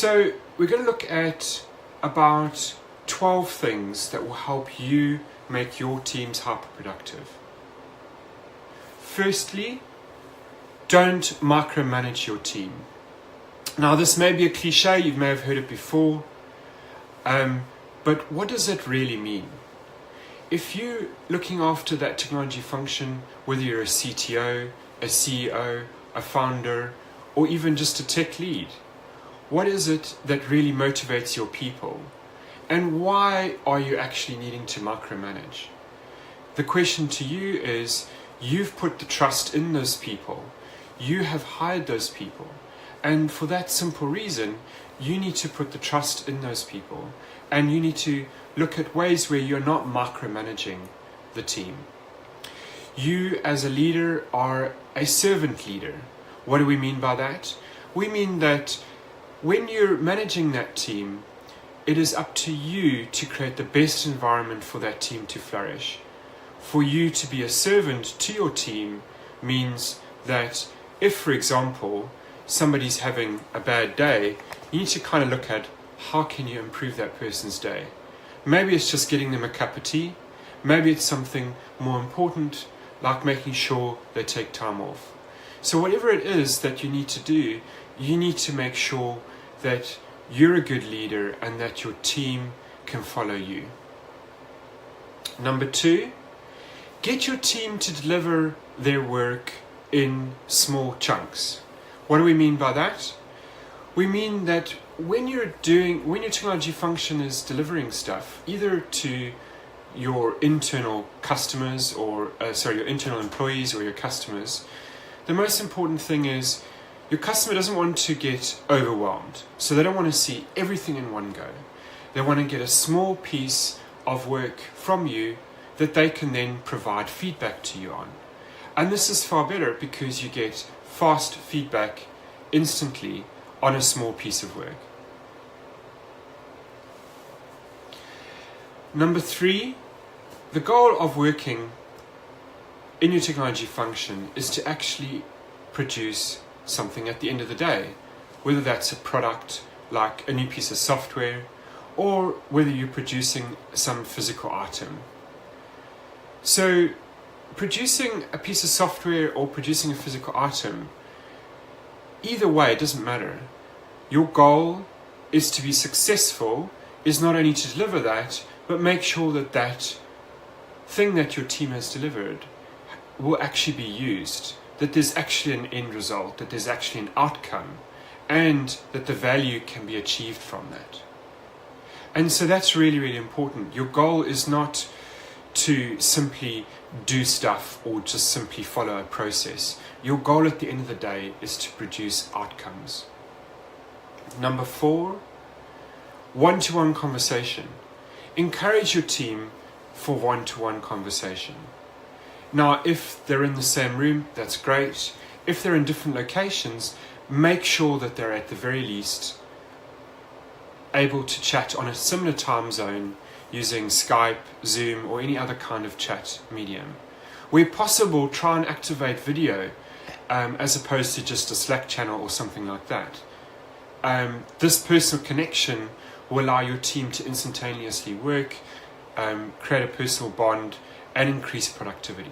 So we're going to look at about 12 things that will help you make your teams hyper-productive. Firstly, don't micromanage your team. Now this may be a cliche, you may have heard it before, but what does it really mean? If you're looking after that technology function, whether you're a CTO, a CEO, a founder, or even just a tech lead, what is it that really motivates your people? And why are you actually needing to micromanage? The question to you is, you've put the trust in those people. You have hired those people. And for that simple reason, you need to put the trust in those people. And you need to look at ways where you're not micromanaging the team. You as a leader are a servant leader. What do we mean by that? We mean that when you're managing that team, it is up to you to create the best environment for that team to flourish. For you to be a servant to your team means that if, for example, somebody's having a bad day, you need to kind of look at how can you improve that person's day. Maybe it's just getting them a cup of tea. Maybe it's something more important, like making sure they take time off. So whatever it is that you need to do, you need to make sure that you're a good leader and that your team can follow you. Number 2, get your team to deliver their work in small chunks. What do we mean by that? We mean that when your technology function is delivering stuff, either to your internal customers or your internal employees or your customers, the most important thing is your customer doesn't want to get overwhelmed. So they don't want to see everything in one go. They want to get a small piece of work from you that they can then provide feedback to you on. And this is far better because you get fast feedback instantly on a small piece of work. Number 3, the goal of working in your technology function is to actually produce something at the end of the day, whether that's a product like a new piece of software or whether you're producing some physical item. So producing a piece of software or producing a physical item, either way, it doesn't matter. Your goal is to be successful, is not only to deliver that, but make sure that that thing that your team has delivered will actually be used, that there's actually an end result, that there's actually an outcome, and that the value can be achieved from that. And so that's really, really important. Your goal is not to simply do stuff or just simply follow a process. Your goal at the end of the day is to produce outcomes. Number 4, one-to-one conversation. Encourage your team for one-to-one conversation. Now, if they're in the same room, that's great. If they're in different locations, make sure that they're at the very least able to chat on a similar time zone using Skype, Zoom, or any other kind of chat medium. Where possible, try and activate video as opposed to just a Slack channel or something like that. This personal connection will allow your team to instantaneously work, create a personal bond, and increase productivity.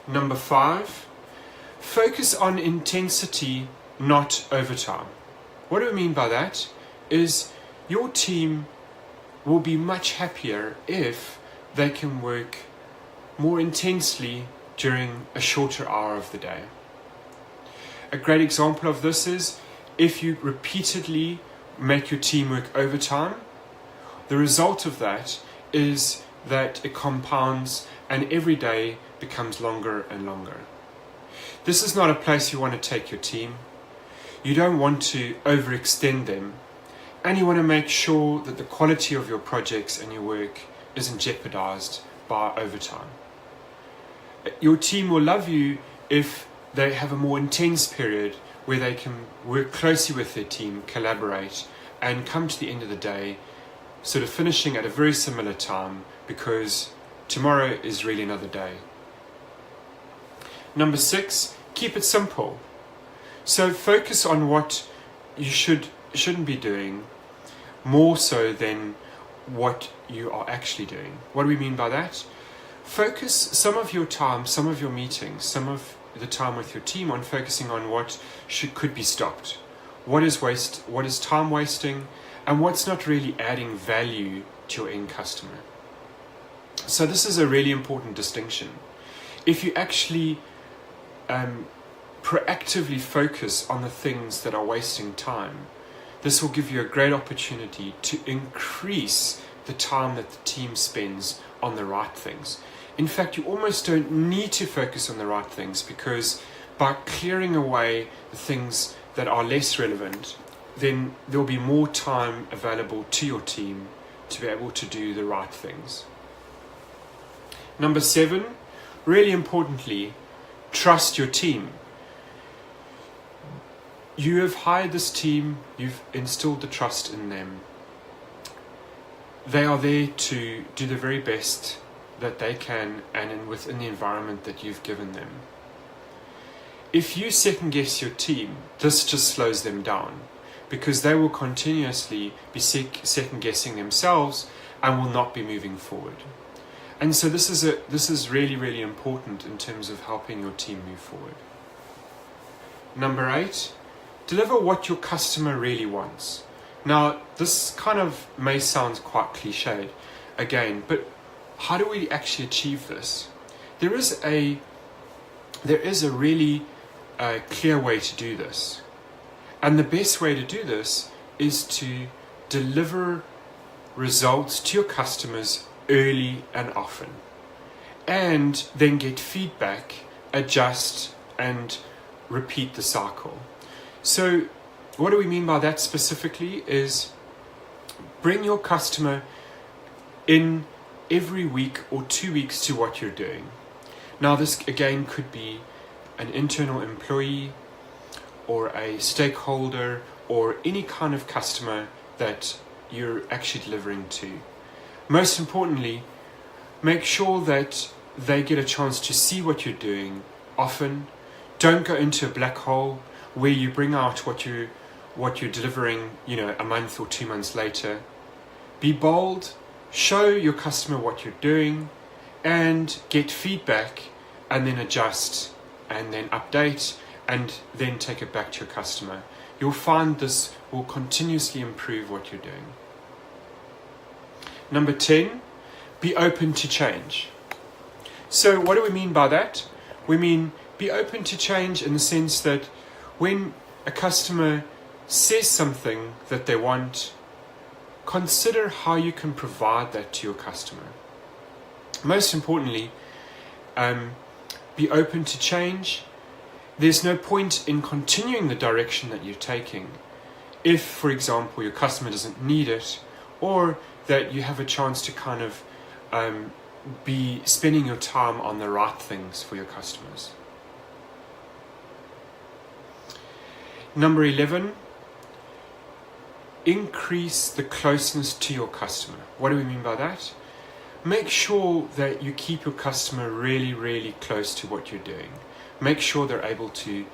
Number 5, focus on intensity, not overtime. What do we mean by that? Is your team will be much happier if they can work more intensely during a shorter hour of the day. A great example of this is if you repeatedly make your team work overtime, the result of that is that it compounds and every day becomes longer and longer. This is not a place you want to take your team. You don't want to overextend them, and you want to make sure that the quality of your projects and your work isn't jeopardized by overtime. Your team will love you if they have a more intense period where they can work closely with their team, collaborate, and come to the end of the day sort of finishing at a very similar time, because tomorrow is really another day. Number 6, keep it simple. So focus on what you shouldn't be doing more so than what you are actually doing. What do we mean by that? Focus some of your time, some of your meetings, some of the time with your team on focusing on what could be stopped. What is time wasting, and what's not really adding value to your end customer. So this is a really important distinction. If you actually proactively focus on the things that are wasting time, this will give you a great opportunity to increase the time that the team spends on the right things. In fact, you almost don't need to focus on the right things, because by clearing away the things that are less relevant, then there'll be more time available to your team to be able to do the right things. Number 7, really importantly, trust your team. You have hired this team, you've instilled the trust in them. They are there to do the very best that they can and within the environment that you've given them. If you second guess your team, this just slows them down, because they will continuously be second guessing themselves and will not be moving forward. And so this is really, really important in terms of helping your team move forward. Number 8, deliver what your customer really wants. Now, this kind of may sound quite cliched again, but how do we actually achieve this? There is a really clear way to do this. And the best way to do this is to deliver results to your customers early and often, and then get feedback, adjust, and repeat the cycle. So what do we mean by that specifically is bring your customer in every week or 2 weeks to what you're doing. Now this again could be an internal employee or a stakeholder or any kind of customer that you're actually delivering to. Most importantly, make sure that they get a chance to see what you're doing often. Don't go into a black hole where you bring out what you're delivering, a month or 2 months later. Be bold, show your customer what you're doing, and get feedback, and then adjust, and then update, and then take it back to your customer. You'll find this will continuously improve what you're doing. Number 10, be open to change. So what do we mean by that? We mean be open to change in the sense that when a customer says something that they want, consider how you can provide that to your customer. Most importantly, be open to change. There's no point in continuing the direction that you're taking if, for example, your customer doesn't need it, or that you have a chance to kind of be spending your time on the right things for your customers. Number 11, increase the closeness to your customer. What do we mean by that? Make sure that you keep your customer really, really close to what you're doing. Make sure they're able to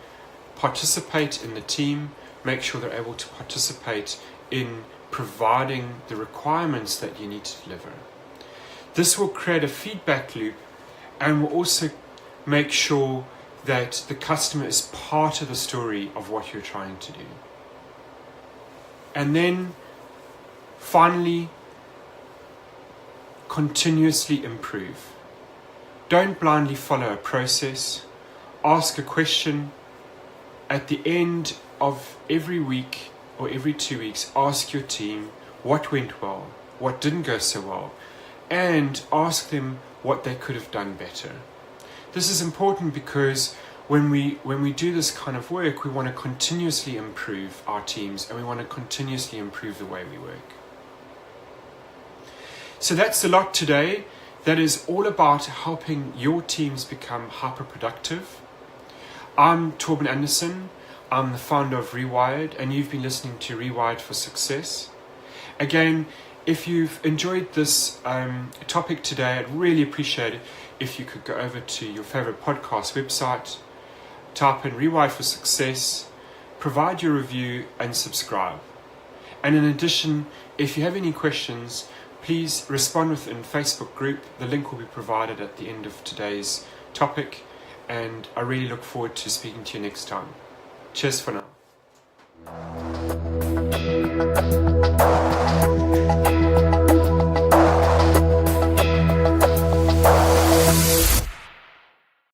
participate in the team. Make sure they're able to participate in providing the requirements that you need to deliver. This will create a feedback loop and will also make sure that the customer is part of the story of what you're trying to do. And then finally, continuously improve. Don't blindly follow a process. Ask a question. At the end of every week or every 2 weeks, ask your team what went well, what didn't go so well, and ask them what they could have done better. This is important because when we do this kind of work, we want to continuously improve our teams, and we want to continuously improve the way we work. So that's a lot today. That is all about helping your teams become hyper-productive. I'm Torben Anderson. I'm the founder of Rewired, and you've been listening to Rewired for Success. Again, if you've enjoyed this topic today, I'd really appreciate it if you could go over to your favorite podcast website, type in Rewired for Success, provide your review and subscribe. And in addition, if you have any questions, please respond within Facebook group. The link will be provided at the end of today's topic, and I really look forward to speaking to you next time. Cheers for now.